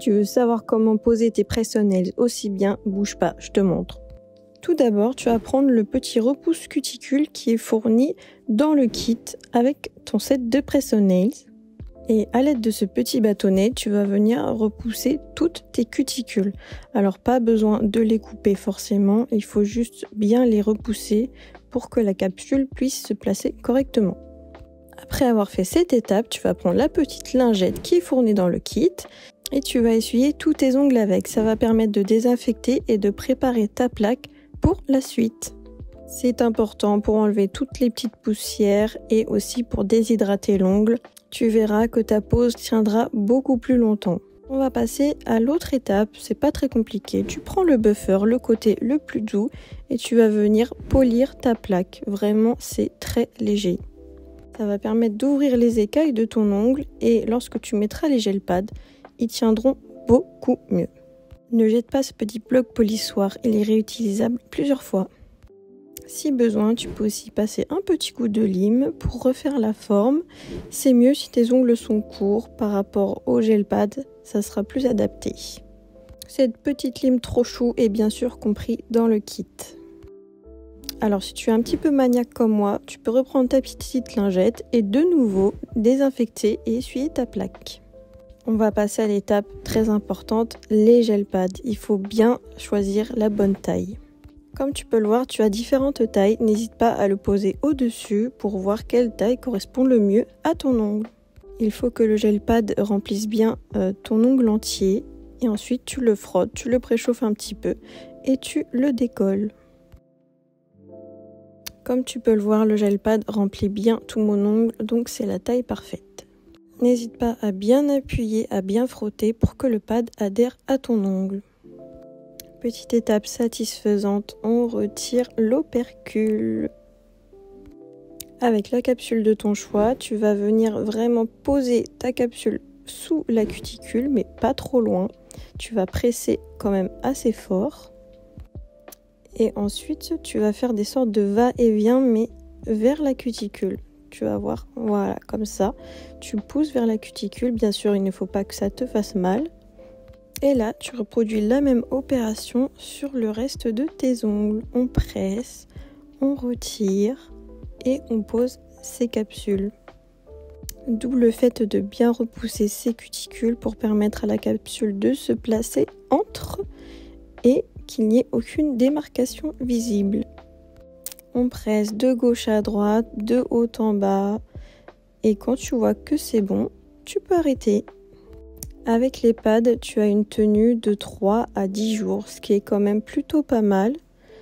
tu veux savoir comment poser tes press-on-nails aussi bien, bouge pas, je te montre. Tout d'abord, tu vas prendre le petit repousse cuticule qui est fourni dans le kit avec ton set de press-on-nails. Et à l'aide de ce petit bâtonnet, tu vas venir repousser toutes tes cuticules. Alors pas besoin de les couper forcément, il faut juste bien les repousser pour que la capsule puisse se placer correctement. Après avoir fait cette étape, tu vas prendre la petite lingette qui est fournie dans le kit et tu vas essuyer tous tes ongles avec. Ça va permettre de désinfecter et de préparer ta plaque pour la suite. C'est important pour enlever toutes les petites poussières et aussi pour déshydrater l'ongle. Tu verras que ta pose tiendra beaucoup plus longtemps. On va passer à l'autre étape, c'est pas très compliqué. Tu prends le buffer, le côté le plus doux et tu vas venir polir ta plaque. Vraiment, c'est très léger. Ça va permettre d'ouvrir les écailles de ton ongle et lorsque tu mettras les gel pads, ils tiendront beaucoup mieux. Ne jette pas ce petit bloc polissoir, il est réutilisable plusieurs fois. Si besoin, tu peux aussi passer un petit coup de lime pour refaire la forme. C'est mieux si tes ongles sont courts par rapport au gel pad, ça sera plus adapté. Cette petite lime trop chou est bien sûr compris dans le kit. Alors si tu es un petit peu maniaque comme moi, tu peux reprendre ta petite lingette et de nouveau désinfecter et essuyer ta plaque. On va passer à l'étape très importante, les gel pads. Il faut bien choisir la bonne taille. Comme tu peux le voir, tu as différentes tailles. N'hésite pas à le poser au-dessus pour voir quelle taille correspond le mieux à ton ongle. Il faut que le gel pad remplisse bien ton ongle entier. Et ensuite, tu le frottes, tu le préchauffes un petit peu et tu le décolles. Comme tu peux le voir, le gel pad remplit bien tout mon ongle, donc c'est la taille parfaite. N'hésite pas à bien appuyer, à bien frotter pour que le pad adhère à ton ongle. Petite étape satisfaisante, on retire l'opercule. Avec la capsule de ton choix, tu vas venir vraiment poser ta capsule sous la cuticule, mais pas trop loin. Tu vas presser quand même assez fort. Et ensuite, tu vas faire des sortes de va-et-vient, mais vers la cuticule. Tu vas voir, voilà, comme ça. Tu pousses vers la cuticule. Bien sûr, il ne faut pas que ça te fasse mal. Et là, tu reproduis la même opération sur le reste de tes ongles. On presse, on retire et on pose ces capsules. D'où le fait de bien repousser ces cuticules pour permettre à la capsule de se placer entre et qu'il n'y ait aucune démarcation visible. On presse de gauche à droite, de haut en bas. Et quand tu vois que c'est bon, tu peux arrêter. Avec les pads, tu as une tenue de 3 à 10 jours, ce qui est quand même plutôt pas mal,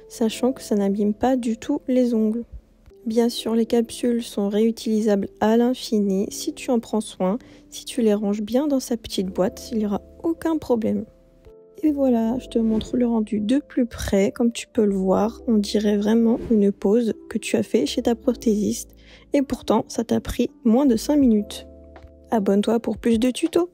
sachant que ça n'abîme pas du tout les ongles. Bien sûr, les capsules sont réutilisables à l'infini si tu en prends soin, si tu les ranges bien dans sa petite boîte, il n'y aura aucun problème. Et voilà, je te montre le rendu de plus près, comme tu peux le voir, on dirait vraiment une pose que tu as fait chez ta prothésiste, et pourtant ça t'a pris moins de 5 minutes. Abonne-toi pour plus de tutos.